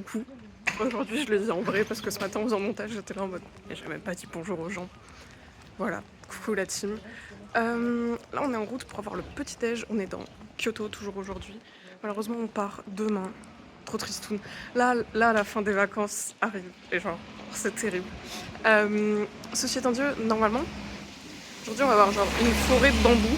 coucou. Aujourd'hui je le dis en vrai parce que ce matin en faisant le montage j'étais là en mode et j'ai même pas dit bonjour aux gens. Voilà, coucou la team. Là on est en route pour avoir le petit déj, on est dans Kyoto toujours aujourd'hui. Malheureusement on part demain, trop tristoun. Là la fin des vacances arrive et genre c'est terrible. Ceci étant dit, normalement aujourd'hui on va avoir genre une forêt de bambou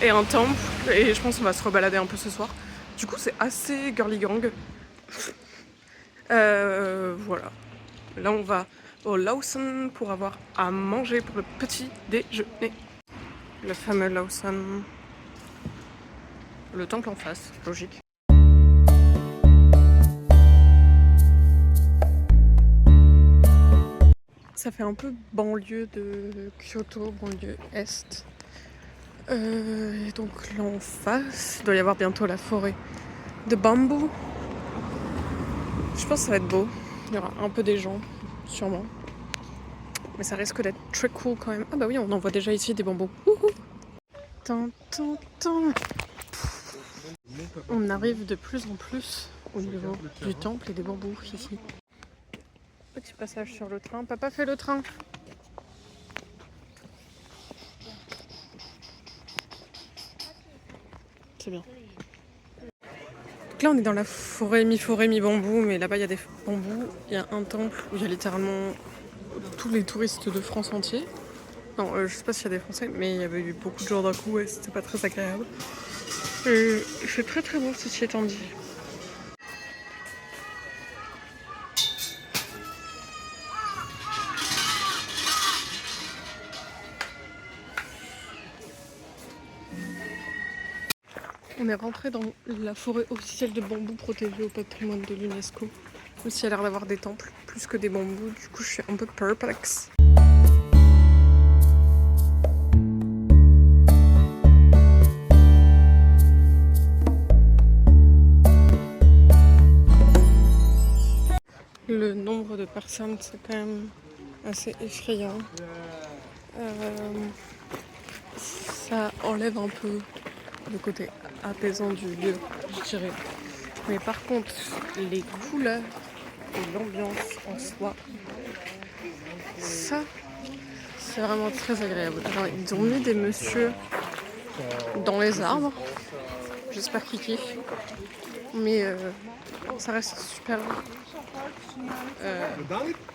et un temple et je pense qu'on va se rebalader un peu ce soir. Du coup c'est assez girly gang. Voilà. Là, on va au Lawson pour avoir à manger pour le petit déjeuner. Le fameux Lawson. Le temple en face, logique. Ça fait un peu banlieue de Kyoto, banlieue est. Et donc là en face, il doit y avoir bientôt la forêt de bambou. Je pense que ça va être beau. Il y aura un peu des gens, sûrement. Mais ça risque d'être très cool quand même. Ah bah oui, on en voit déjà ici des bambous. Wouhou. Tan, tan, tan. On arrive de plus en plus au niveau du temple et des bambous ici. Petit passage sur le train. Papa fait le train. C'est bien. Donc là on est dans la forêt, mi-bambou, mais là-bas il y a des bambous. Il y a un temple où il y a littéralement tous les touristes de France entier. Non, je sais pas s'il y a des Français, mais il y avait eu beaucoup de gens d'un coup et c'était pas très agréable. C'est très très beau ceci étant dit. On est rentré dans la forêt officielle de bambou protégée au patrimoine de l'UNESCO. Aussi, il y a l'air d'avoir des temples plus que des bambous, du coup je suis un peu perplexe. Le nombre de personnes, c'est quand même assez effrayant. Ça enlève un peu le côté apaisant du lieu, je dirais. Mais par contre, les couleurs et l'ambiance en soi, ça, c'est vraiment très agréable. Genre, ils ont mis des messieurs dans les arbres. J'espère qu'ils kiffent. Mais ça reste super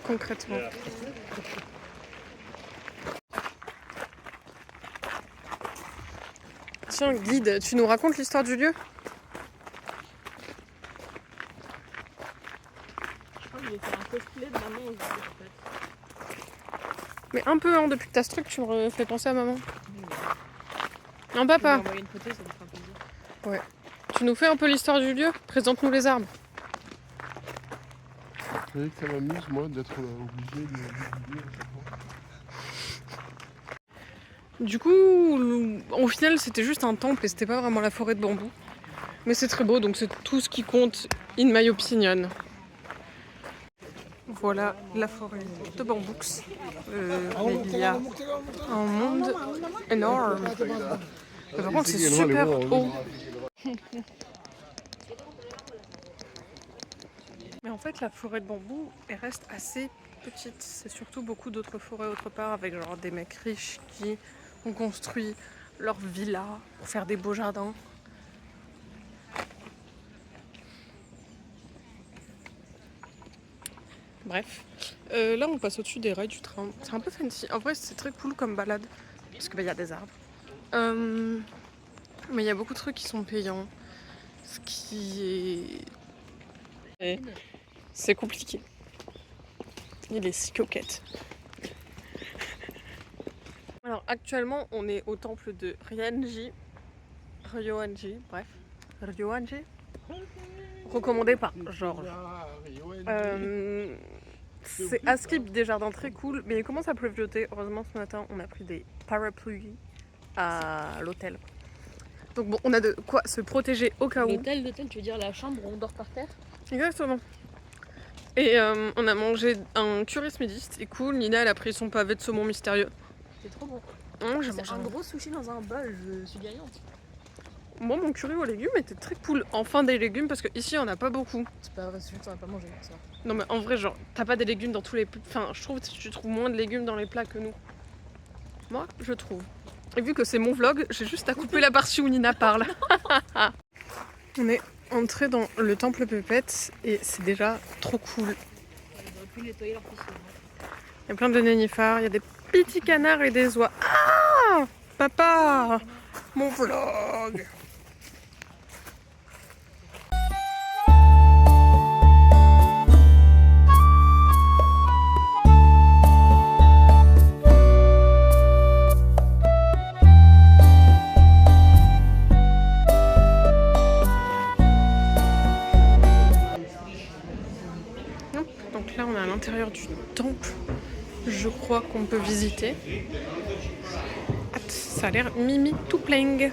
concrètement. Tiens, guide, tu nous racontes l'histoire du lieu ? Je crois qu'il était un cosplay de maman aussi, en fait. Mais un peu, hein, depuis que t'as ce truc, tu me fais penser à maman. Non, papa. Je vais envoyer une photo, ça me fera plaisir. Ouais. Tu nous fais un peu l'histoire du lieu ? Présente-nous les arbres. Vous savez que ça m'amuse, moi, d'être obligé de divulguer à chaque fois. Du coup, au final, c'était juste un temple et c'était pas vraiment la forêt de bambou. Mais c'est très beau, donc c'est tout ce qui compte, in my opinion. Voilà la forêt de bambous. Mais il y a un monde énorme. Mais par contre, c'est super haut. Mais en fait, la forêt de bambou, elle reste assez petite. C'est surtout beaucoup d'autres forêts autre part, avec genre des mecs riches qui ont construit leur villa pour faire des beaux jardins. Bref, là on passe au-dessus des rails du train. C'est un peu fancy. En vrai, c'est très cool comme balade parce que y a des arbres. Mais il y a beaucoup de trucs qui sont payants, ce qui est... C'est compliqué. Il est si coquette. Alors actuellement, on est au temple de Ryoanji, bref, Ryoanji, recommandé par Georges. C'est à skip des jardins très cool, mais il commence à pleuvioter. Heureusement, ce matin, on a pris des parapluies à l'hôtel. Donc bon, on a de quoi se protéger au cas où. L'hôtel, tu veux dire la chambre où on dort par terre ? Exactement. Et on a mangé un curry ce midi, c'était cool. Nina, elle a pris son pavé de saumon mystérieux. C'est trop bon. J'ai C'est mangé un gros sushi dans un bol, je suis gagnante. Moi, mon curry aux légumes était très cool. Enfin, des légumes, parce qu'ici, on n'a pas beaucoup. C'est pas vrai, c'est juste qu'on a pas mangé ça. Non, mais en vrai, genre, t'as pas des légumes dans tous les... Enfin, je trouve que tu trouves moins de légumes dans les plats que nous. Moi, je trouve. Et vu que c'est mon vlog, j'ai juste à couper la partie où Nina parle. On est entré dans le temple Pépette et c'est déjà trop cool. Ils auraient pu nettoyer leur piscine. Il y a plein de nénuphars, il y a des petits canards et des oies. Ah, papa, mon vlog. Donc là, on est à l'intérieur du temple. Je crois qu'on peut visiter. Ça a l'air mimi tout plein.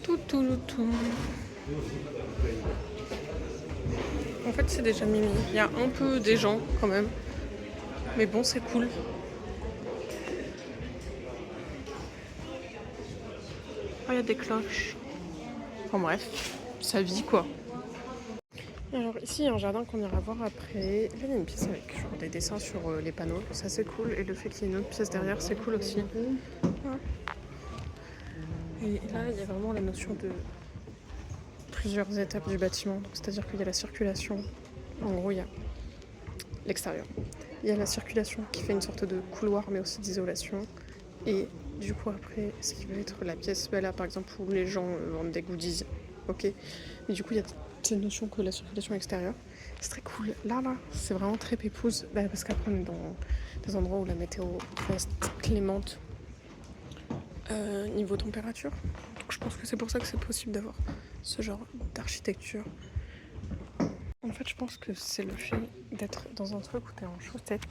Tout. En fait, c'est déjà mimi. Il y a un peu des gens quand même. Mais bon, c'est cool. Oh, il y a des cloches. Enfin bref, ça vit quoi. Alors ici il y a un jardin qu'on ira voir après. Là il y a une pièce avec genre, des dessins sur les panneaux, ça c'est cool. Et le fait qu'il y ait une autre pièce derrière c'est cool aussi. Et là il y a vraiment la notion de plusieurs étapes du bâtiment. C'est-à-dire qu'il y a la circulation, en gros il y a l'extérieur. Il y a la circulation qui fait une sorte de couloir mais aussi d'isolation. Et du coup après ce qui va être la pièce là par exemple où les gens vendent des goodies. Ok. Et du coup il y a cette notion que la circulation extérieure, c'est très cool. Là, c'est vraiment très pépouze. Parce qu'après, on est dans des endroits où la météo reste clémente niveau température. Donc, je pense que c'est pour ça que c'est possible d'avoir ce genre d'architecture. En fait, je pense que c'est le fait d'être dans un truc où t'es en chaussettes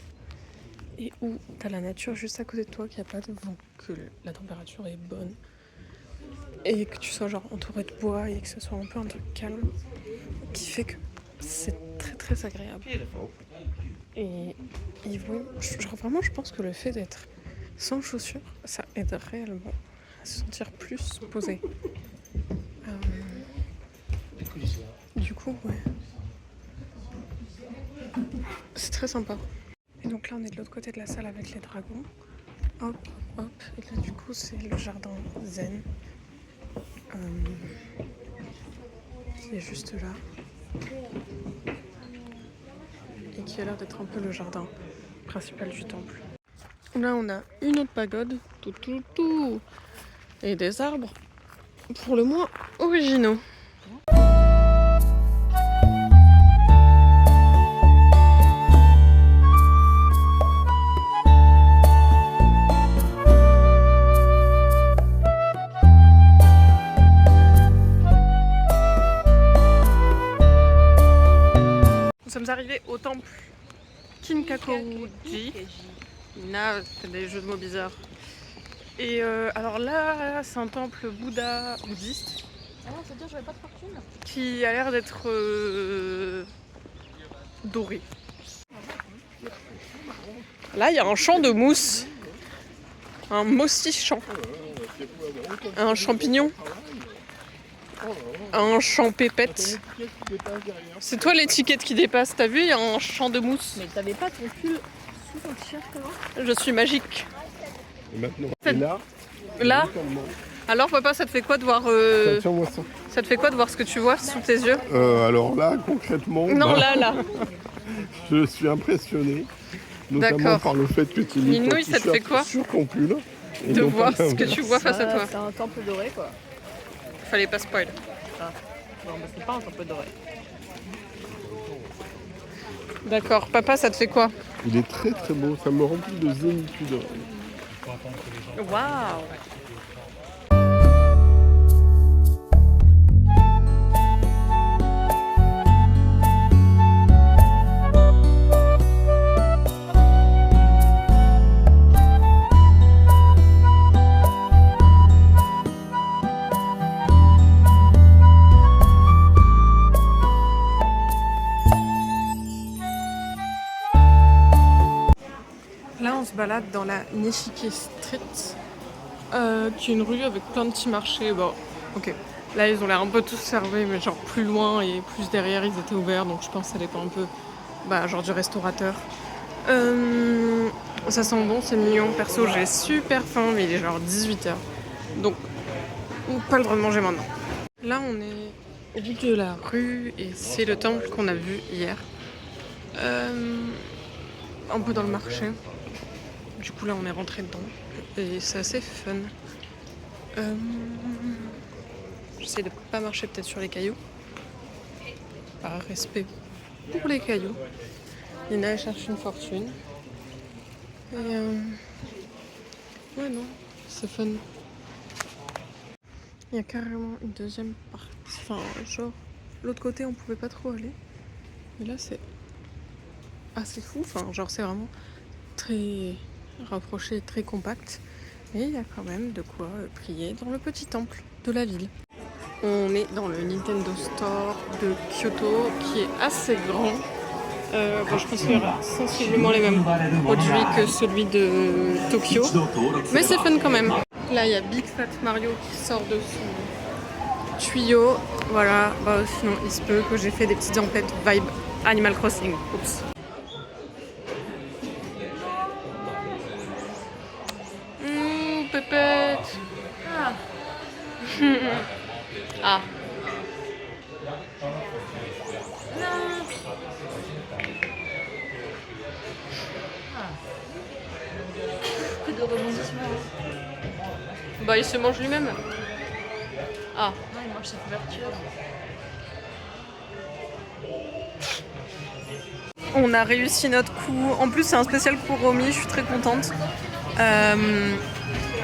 et où t'as la nature juste à côté de toi, qu'il n'y a pas de vent, que la température est bonne et que tu sois genre entouré de bois et que ce soit un peu un truc calme qui fait que c'est très très agréable. Et oui, genre vraiment je pense que le fait d'être sans chaussures, ça aide réellement à se sentir plus posé. Du coup, ouais. C'est très sympa. Et donc là on est de l'autre côté de la salle avec les dragons. Hop. Et là du coup c'est le jardin zen. Qui est juste là. Et qui a l'air d'être un peu le jardin principal du temple. Là on a une autre pagode. Tout. Et des arbres pour le moins originaux. Nous sommes arrivés au temple Kinkakuji. Là, c'est des jeux de mots bizarres. Et alors là, c'est un temple bouddhiste. Ah non, c'est-à-dire j'avais pas de fortune. Qui a l'air d'être doré. Là, il y a un champ de mousse. Un moussi-champ. Un champignon. Un champ pépette. C'est toi l'étiquette qui dépasse, t'as vu, il y a un champ de mousse. Mais t'avais pas ton pull sous ton t-shirt avant? Je suis magique. Et maintenant, et là, Là, alors papa, ça te fait quoi de voir tiens-moi ça. ça te fait quoi de voir ce que tu vois sous tes yeux? Alors là, concrètement, Non, là. je suis impressionné. Notamment D'accord. par le fait que tu Ninouille, ça te fait quoi sur ton pull. Et De non voir pas ce que tu vois face à toi. C'est un temple doré quoi. Fallait pas spoil. Non, mais c'est pas un temple doré. D'accord, papa, ça te fait quoi? Il est très très beau, ça me remplit de zénitude. Waouh! Là, on se balade dans la Nishiki Street, qui est une rue avec plein de petits marchés. Bon, Ok. Là, ils ont l'air un peu tous servis, mais genre plus loin et plus derrière, ils étaient ouverts. Donc je pense que ça dépend un peu genre du restaurateur. Ça sent bon, c'est mignon. Perso, j'ai super faim, mais il est genre 18h. Donc, pas le droit de manger maintenant. Là, on est au bout de la rue et c'est le temple qu'on a vu hier. Un peu dans le marché. Du coup, là, on est rentré dedans. Et c'est assez fun. J'essaie de pas marcher peut-être sur les cailloux. Par respect pour les cailloux. Lina, elle cherche une fortune. Et ouais, non, c'est fun. Il y a carrément une deuxième partie. Enfin, genre, l'autre côté, on pouvait pas trop aller. Mais là, c'est assez fou. Enfin, genre, c'est vraiment très rapproché, très compact. Mais il y a quand même de quoi prier dans le petit temple de la ville. On est dans le Nintendo Store de Kyoto, qui est assez grand. Je pense qu'il y aura sensiblement les mêmes produits que celui de Tokyo. Mais c'est fun quand même. Là, il y a Big Fat Mario qui sort de son tuyau. Voilà, sinon il se peut que j'ai fait des petites emplettes vibe Animal Crossing. Oups. Pépette. Ah. Que de rebondissements. Il se mange lui-même. Ah. Non, il mange sa couverture. On a réussi notre coup. En plus, c'est un spécial pour Romy, je suis très contente.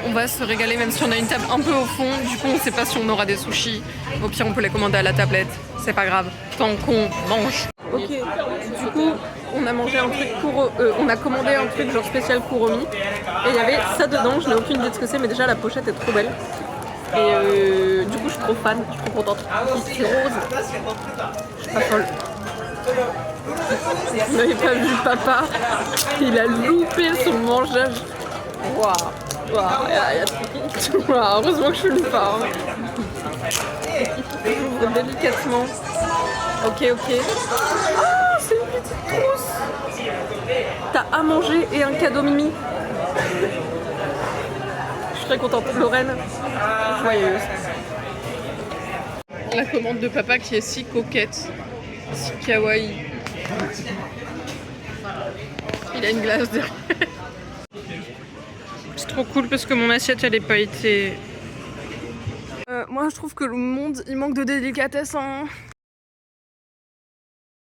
On va se régaler même si on a une table un peu au fond. Du coup, on sait pas si on aura des sushis. Au pire, on peut les commander à la tablette. C'est pas grave, tant qu'on mange. Ok, du coup, on a mangé un truc on a commandé un truc genre spécial pour Romy. Et il y avait ça dedans, je n'ai aucune idée de ce que c'est, mais déjà la pochette est trop belle. Et du coup, je suis trop fan, je suis trop contente. C'est rose. Je suis pas folle. Vous n'avez pas vu papa, il a loupé son mangeage. Waouh, heureusement que je filme pas. J'ouvre délicatement. Ok. Ah, c'est une petite trousse. T'as à manger et un cadeau Mimi. Je suis très contente. Lorraine, joyeuse. La commande de papa qui est si coquette, si kawaii. Il a une glace derrière. C'est trop cool parce que mon assiette elle n'a pas été... moi je trouve que le monde il manque de délicatesse. Hein.